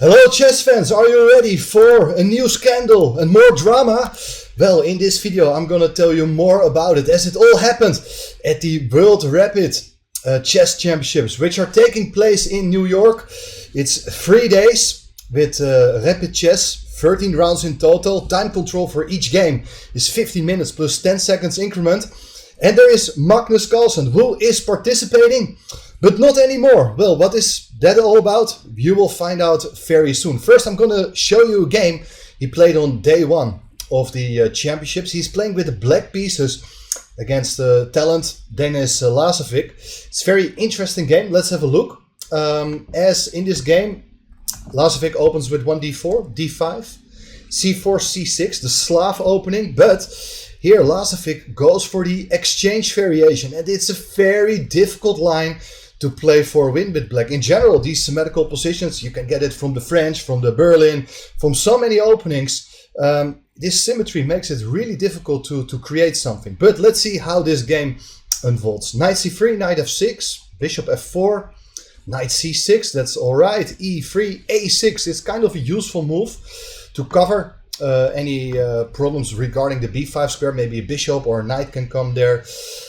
Hello chess fans, are you ready for a new scandal and more drama? Well, in this video I'm gonna tell you more about it, as it all happened at the World Rapid Chess Championships, which are taking place in New York. It's 3 days with rapid chess, 13 rounds in total. Time control for each game is 15 minutes plus 10 seconds increment. And there is Magnus Carlsen, who is participating, but not anymore. Well, what is that all about? You will find out very soon. First, I'm gonna show you a game he played on day one of the championships. He's playing with the black pieces against the talent Denis Lazavik. It's a very interesting game. Let's have a look. As in this game, Lazavik opens with 1d4, d5, c4, c6, the Slav opening, but here Lazavik goes for the exchange variation, and it's a very difficult line to play for a win with black. In general, these symmetrical positions, you can get it from the French, from the Berlin, from so many openings. This symmetry makes it really difficult to create something. But let's see how this game unfolds. Knight c3, knight f6, bishop f4, knight c6, that's alright, e3, a6 is kind of a useful move to cover any problems regarding the b5 square. Maybe a bishop or a knight can come there.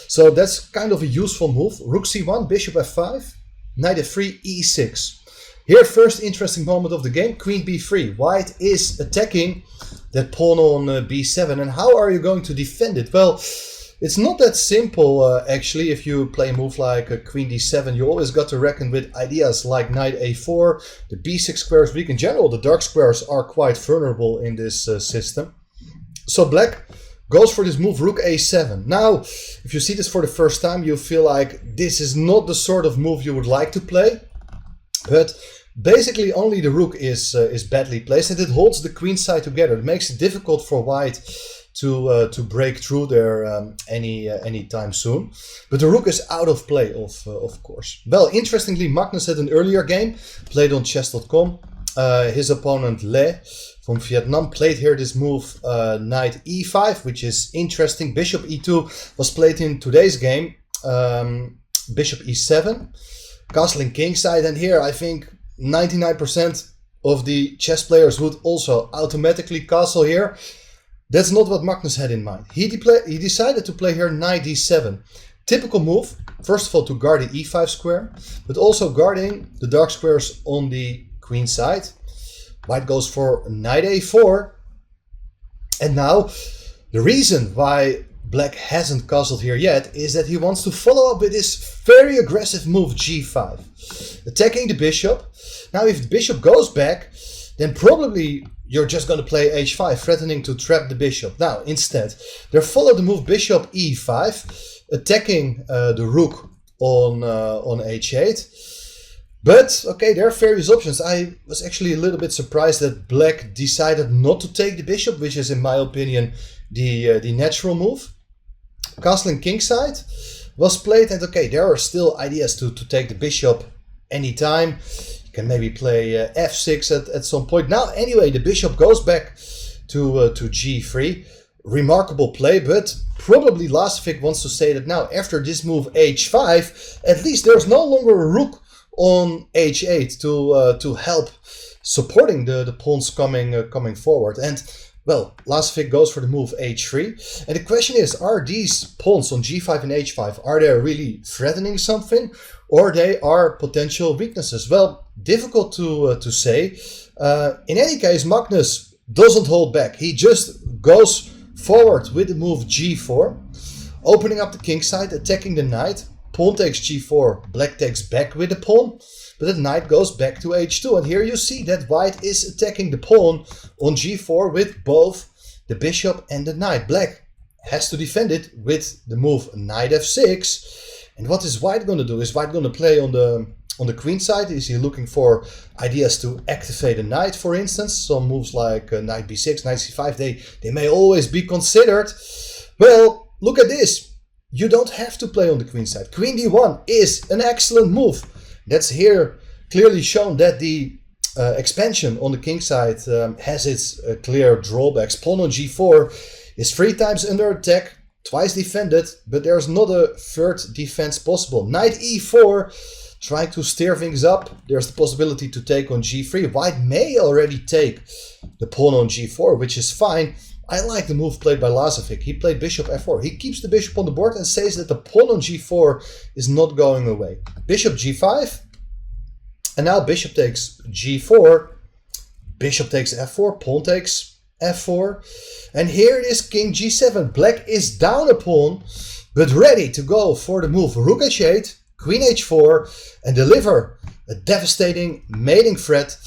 So that's kind of a useful move. Rook c1, bishop f5, knight f3, e6. Here, first interesting moment of the game, queen b3. White is attacking that pawn on b7. And how are you going to defend it? Well, it's not that simple actually. If you play a move like queen d7, you always got to reckon with ideas like knight a4. The b6 square is weak. In general, the dark squares are quite vulnerable in this system. So black goes for this move, rook a7. Now, if you see this for the first time, you feel like this is not the sort of move you would like to play. But basically only the rook is badly placed, and it holds the queen side together. It makes it difficult for white to break through there any time soon. But the rook is out of play, of course. Well, interestingly, Magnus had an earlier game, played on chess.com. His opponent Le from Vietnam played here this move, knight e5, which is interesting. Bishop e2 was played in today's game, bishop e7, castling kingside, and here I think 99% of the chess players would also automatically castle here. That's not what Magnus had in mind. He decided to play here knight d7. Typical move, first of all to guard the e5 square, but also guarding the dark squares on the queen side. White goes for knight a4. And now, the reason why black hasn't castled here yet is that he wants to follow up with this very aggressive move g5, attacking the bishop. Now, if the bishop goes back, then probably you're just going to play h5, threatening to trap the bishop. Now, instead, they follow the move bishop e5, attacking the rook on h8. But, okay, there are various options. I was actually a little bit surprised that black decided not to take the bishop, which is, in my opinion, the natural move. Castling kingside was played, and okay, there are still ideas to take the bishop anytime. You can maybe play f6 at some point. Now, anyway, the bishop goes back to g3. Remarkable play, but probably Lazavik wants to say that now, after this move h5, at least there's no longer a rook on h8 to help supporting the pawns coming forward. And well, Lazavik goes for the move h3, and the question is, are these pawns on g5 and h5, are they really threatening something, or they are potential weaknesses? Well, difficult to say. In any case, Magnus doesn't hold back. He just goes forward with the move g4, opening up the king side, attacking the knight. Pawn takes g4, black takes back with the pawn, but the knight goes back to h2. And here you see that white is attacking the pawn on g4 with both the bishop and the knight. Black has to defend it with the move knight f6. And what is white going to do? Is white going to play on the queen side? Is he looking for ideas to activate a knight, for instance? Some moves like knight b6, knight c5, they may always be considered. Well, look at this. You don't have to play on the queen side. Queen d1 is an excellent move. That's here clearly shown that the expansion on the king side has its clear drawbacks. Pawn on g4 is 3 times under attack, twice defended, but there's not a third defense possible. Knight e4 trying to steer things up. There's the possibility to take on g3. White may already take the pawn on g4, which is fine. I like the move played by Lazavik. He played bishop f4. He keeps the bishop on the board and says that the pawn on g4 is not going away. Bishop g5. And now bishop takes g4. Bishop takes f4. Pawn takes f4. And here it is, king g7. Black is down a pawn, but ready to go for the move. Rook h8, queen h4, and deliver a devastating mating threat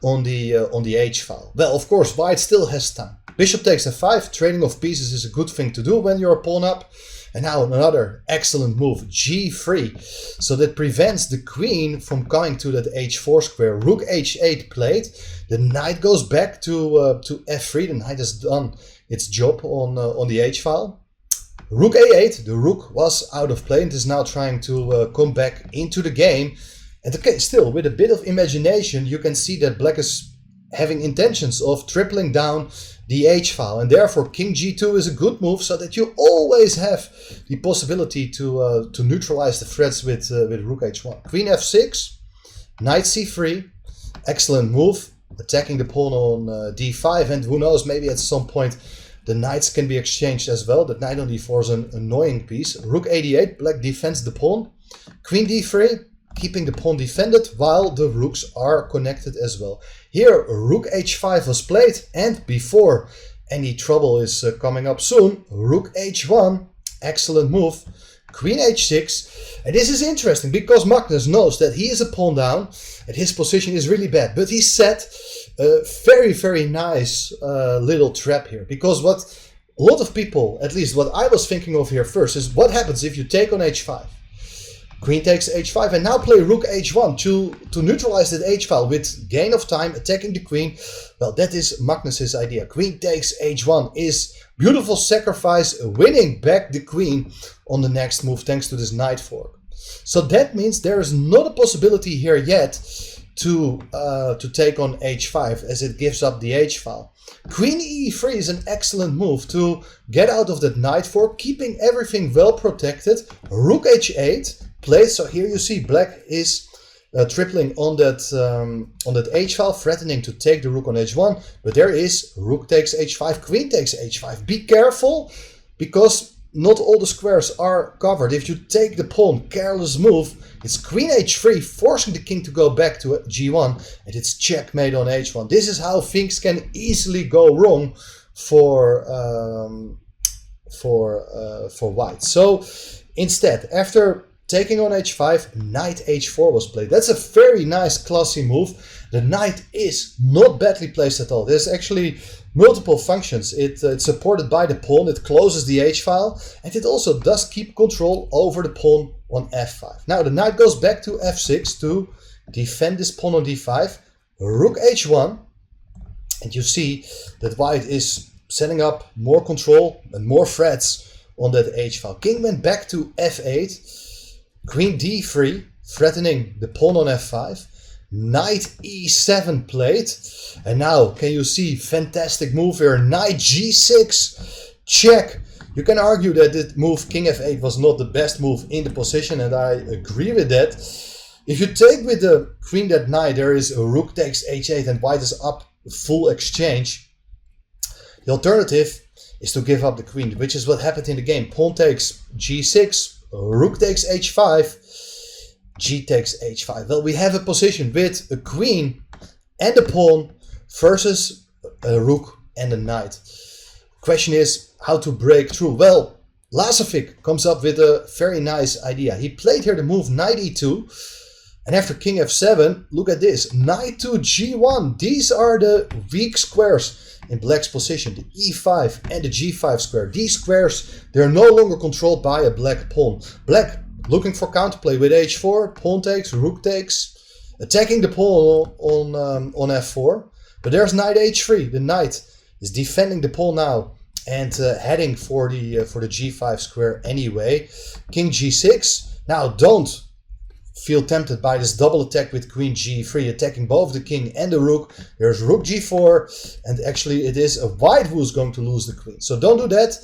on the h-file. Well, of course, white still has time. Bishop takes f5. Trading of pieces is a good thing to do when you're a pawn up. And now another excellent move, g3. So that prevents the queen from coming to that h4 square. Rook h8 played. The knight goes back to f3. The knight has done its job on the h-file. Rook a8. The rook was out of play and is now trying to come back into the game. And okay, still, with a bit of imagination, you can see that black is having intentions of tripling down the h-file, and therefore king g2 is a good move, so that you always have the possibility to neutralize the threats with rook h1. Queen f6, knight c3, excellent move, attacking the pawn on d5, and who knows, maybe at some point the knights can be exchanged as well. That knight on d4 is an annoying piece. Rook a8, black defends the pawn. Queen d3, keeping the pawn defended while the rooks are connected as well. Here rook h5 was played, and before any trouble is coming up soon, rook h1, excellent move, queen h6. And this is interesting because Magnus knows that he is a pawn down and his position is really bad, but he set a very nice little trap here, because what a lot of people, at least what I was thinking of here first, is what happens if you take on h5. Queen takes h5, and now play rook h1 to neutralize that h-file with gain of time, attacking the queen. Well, that is Magnus's idea. Queen takes h1 is beautiful sacrifice, winning back the queen on the next move thanks to this knight fork. So that means there is not a possibility here yet to take on h5, as it gives up the h-file. Queen e3 is an excellent move to get out of that knight fork, keeping everything well protected. Rook h8 played, so here you see black is tripling on that h-file, threatening to take the rook on h1, but there is rook takes h5, queen takes h5. Be careful, because not all the squares are covered. If you take the pawn, careless move, it's queen h3, forcing the king to go back to g1, and it's checkmate on h1. This is how things can easily go wrong for white. So instead, after taking on h5, knight h4 was played. That's a very nice, classy move. The knight is not badly placed at all. There's actually multiple functions. It's supported by the pawn, it closes the h-file, and it also does keep control over the pawn on f5. Now the knight goes back to f6 to defend this pawn on d5. Rook h1, and you see that white is setting up more control and more threats on that h-file. King went back to f8. Queen d3, threatening the pawn on f5. Knight e7 played. And now, can you see, fantastic move here. Knight g6, check. You can argue that the move king f8 was not the best move in the position, and I agree with that. If you take with the queen that knight, there is a rook takes h8 and white is up full exchange. The alternative is to give up the queen, which is what happened in the game. Pawn takes g6. Rook takes h5, g takes h5. Well, we have a position with a queen and a pawn versus a rook and a knight. Question is how to break through. Well, Lazavik comes up with a very nice idea. He played here the move knight e2, and after king f7, look at this, knight to g1. These are the weak squares in black's position, the e5 and the g5 square. These squares, they're no longer controlled by a black pawn. Black looking for counterplay with h4, pawn takes, rook takes, attacking the pawn on f4. But there's knight h3. The knight is defending the pawn now and heading for the g5 square anyway. King g6. Now don't feel tempted by this double attack with queen g3, attacking both the king and the rook. There's rook g4, and actually it is a white who's going to lose the queen. So don't do that.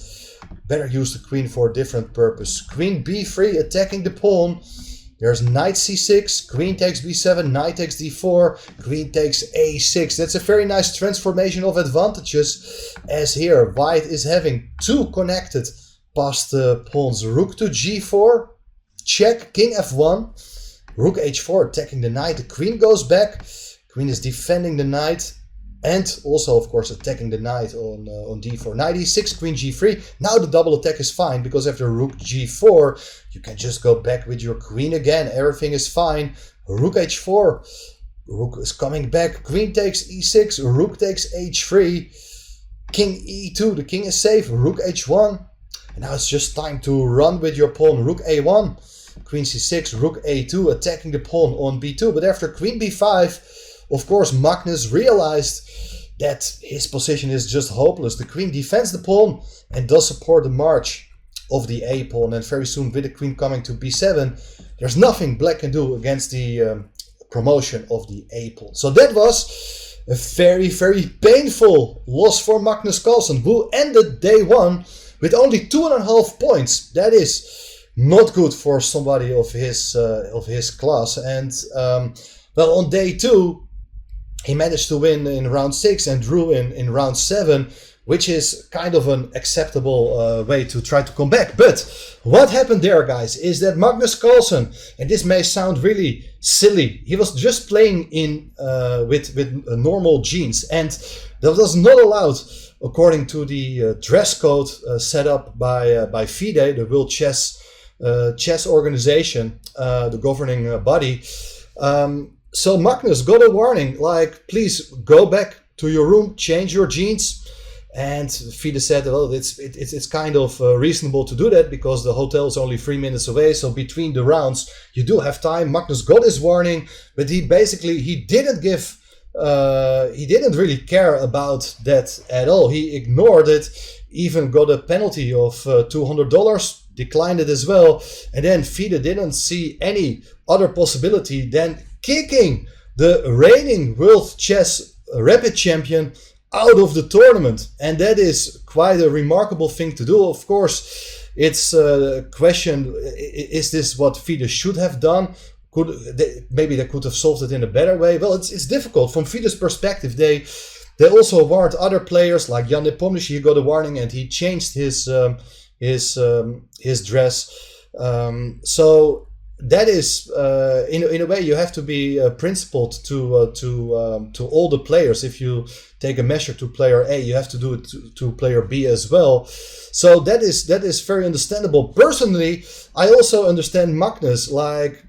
Better use the queen for a different purpose. Queen b3, attacking the pawn. There's knight c6, queen takes b7, knight takes d4, queen takes a6. That's a very nice transformation of advantages, as here white is having two connected passed pawns. Rook to g4, check, king f1, rook h4 attacking the knight, the queen goes back, queen is defending the knight, and also, of course, attacking the knight on d4. Knight e6, queen g3. Now the double attack is fine, because after rook g4, you can just go back with your queen again. Everything is fine. Rook h4. Rook is coming back. Queen takes e6. Rook takes h3. King e2. The king is safe. Rook h1. And now it's just time to run with your pawn. Rook a1. Queen c6. Rook a2. Attacking the pawn on b2. But after queen b5... of course, Magnus realized that his position is just hopeless. The queen defends the pawn and does support the march of the a pawn. And very soon, with the queen coming to b7, there's nothing black can do against the promotion of the a pawn. So that was a very, very painful loss for Magnus Carlsen, who ended day one with only 2.5 points. That is not good for somebody of his class. And well, on day two, he managed to win in round 6 and drew in round 7, which is kind of an acceptable way to try to come back. But what happened there, guys, is that Magnus Carlsen, and this may sound really silly, he was just playing in with normal jeans, and that was not allowed according to the dress code set up by FIDE, the World Chess Organization, the governing body. So Magnus got a warning, like, please go back to your room, change your jeans. And FIDE said, well, it's kind of reasonable to do that because the hotel is only 3 minutes away. So between the rounds, you do have time. Magnus got his warning, but he didn't really care about that at all. He ignored it, even got a penalty of $200, declined it as well. And then FIDE didn't see any other possibility than kicking the reigning World Chess Rapid Champion out of the tournament. And that is quite a remarkable thing to do. Of course, it's a question, is this what FIDE should have done? Maybe they could have solved it in a better way. Well, it's difficult. From FIDE's perspective, they also warned other players, like Jan Nepomniachtchi. He got a warning and he changed his dress. So that is, in a way, you have to be principled to all the players. If you take a measure to player A, you have to do it to player B as well. So that is very understandable. Personally, I also understand Magnus. Like,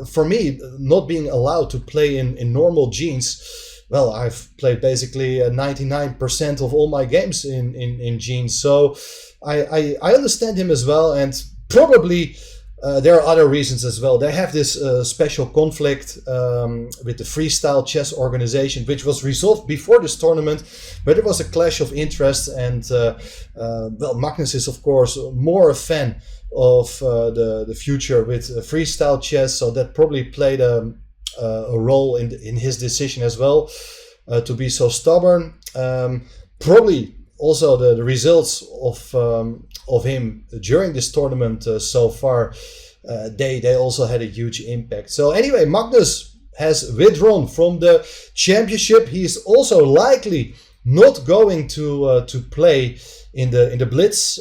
for me, not being allowed to play in normal jeans. Well, I've played basically 99% of all my games in jeans. So I understand him as well, and probably. There are other reasons as well. They have this special conflict with the Freestyle Chess Organization, which was resolved before this tournament, but it was a clash of interests. And well, Magnus is of course more a fan of the future with freestyle chess, so that probably played a role in his decision as well to be so stubborn. Probably also the results of him during this tournament so far, they also had a huge impact. So anyway, Magnus has withdrawn from the championship. He is also likely not going to play in the Blitz,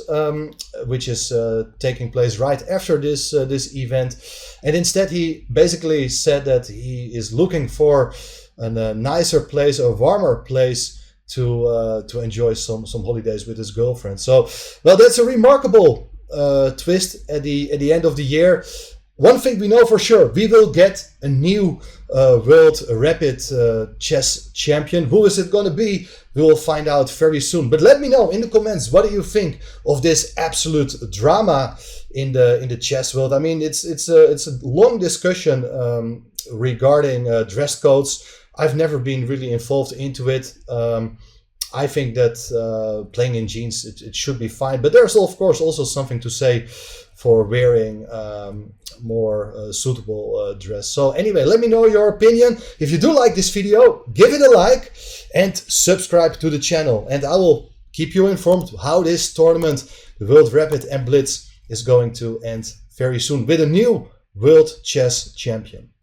which is taking place right after this event. And instead, he basically said that he is looking for a nicer place, a warmer place to enjoy some holidays with his girlfriend. So, well, that's a remarkable twist at the end of the year. One thing we know for sure, we will get a new World Rapid Chess Champion. Who is it going to be? We will find out very soon. But let me know in the comments, what do you think of this absolute drama in the chess world? I mean, it's a long discussion regarding dress codes. I've never been really involved into it. I think that playing in jeans, it should be fine. But there's, of course, also something to say for wearing more suitable dress. So anyway, let me know your opinion. If you do like this video, give it a like and subscribe to the channel. And I will keep you informed how this tournament, the World Rapid and Blitz, is going to end very soon with a new World Chess Champion.